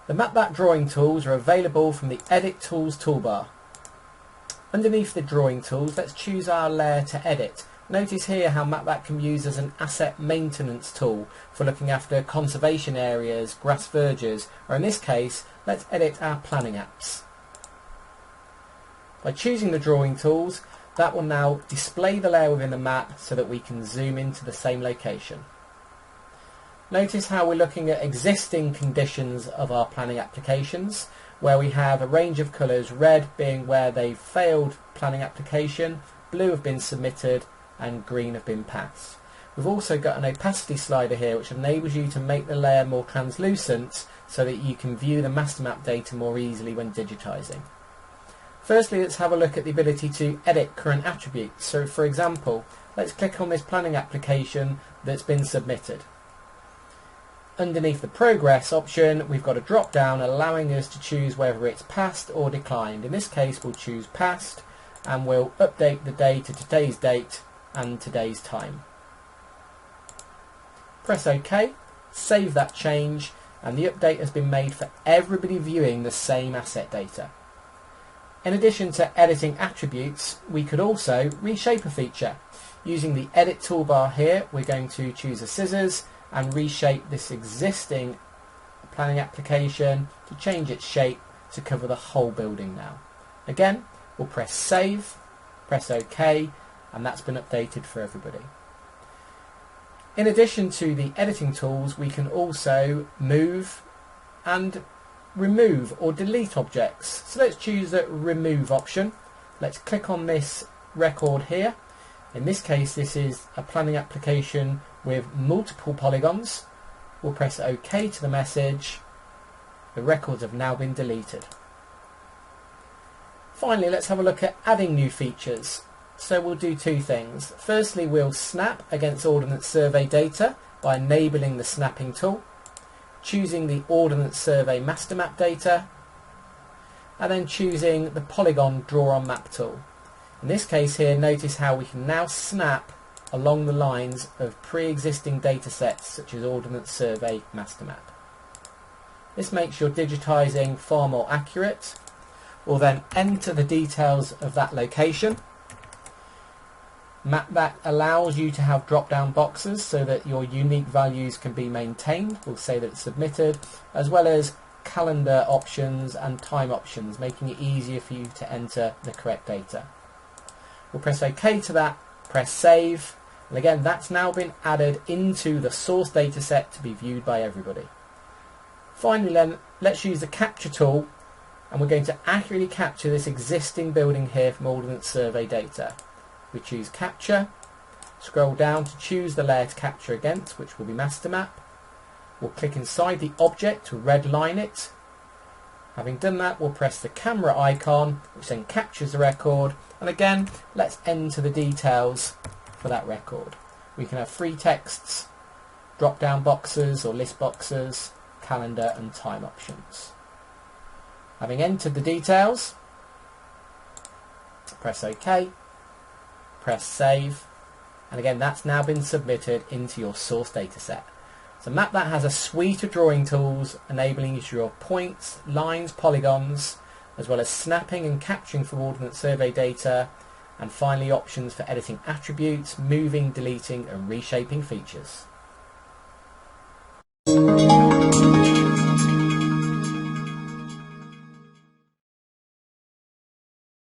The MapThat drawing tools are available from the Edit Tools toolbar. Underneath the drawing tools, let's choose our layer to edit. Notice here how MapThat can be used as an asset maintenance tool for looking after conservation areas, grass verges, or in this case, let's edit our planning apps. By choosing the drawing tools, that will now display the layer within the map so that we can zoom into the same location. Notice how we're looking at existing conditions of our planning applications, where we have a range of colours, red being where they've failed planning application, blue have been submitted, and green have been passed. We've also got an opacity slider here which enables you to make the layer more translucent so that you can view the master map data more easily when digitising. Firstly, let's have a look at the ability to edit current attributes. So for example, let's click on this planning application that's been submitted. Underneath the progress option, we've got a drop down allowing us to choose whether it's passed or declined. In this case, we'll choose passed and we'll update the day to today's date and today's time. Press OK, save that change, and the update has been made for everybody viewing the same asset data. In addition to editing attributes, we could also reshape a feature. Using the edit toolbar here, we're going to choose a scissors and reshape this existing planning application to change its shape to cover the whole building now. Again, we'll press save, press OK, and that's been updated for everybody. In addition to the editing tools, we can also move and remove or delete objects. So let's choose the remove option. Let's click on this record here. In this case, this is a planning application with multiple polygons. We'll press OK to the message. The records have now been deleted. Finally, let's have a look at adding new features. So we'll do two things. Firstly, we'll snap against Ordnance Survey data by enabling the snapping tool, choosing the Ordnance Survey master map data, and then choosing the polygon draw on map tool. In this case here, notice how we can now snap along the lines of pre-existing data sets such as Ordnance Survey master map. This makes your digitising far more accurate. We'll then enter the details of that location. MapThat allows you to have drop-down boxes so that your unique values can be maintained. We'll say that it's submitted, as well as calendar options and time options, making it easier for you to enter the correct data. We'll press OK to that, press save, and again that's now been added into the source data set to be viewed by everybody. Finally then, let's use the capture tool, and we're going to accurately capture this existing building here from Ordnance Survey data. We choose capture, scroll down to choose the layer to capture against, which will be master map. We'll click inside the object to redline it. Having done that, we'll press the camera icon, which then captures the record, and again let's enter the details for that record. We can have free texts, drop down boxes or list boxes, calendar and time options. Having entered the details, press OK, press save, and again that's now been submitted into your source data set. So MapThat has a suite of drawing tools enabling you to draw points, lines, polygons, as well as snapping and capturing from Ordnance Survey data, and finally options for editing attributes, moving, deleting and reshaping features.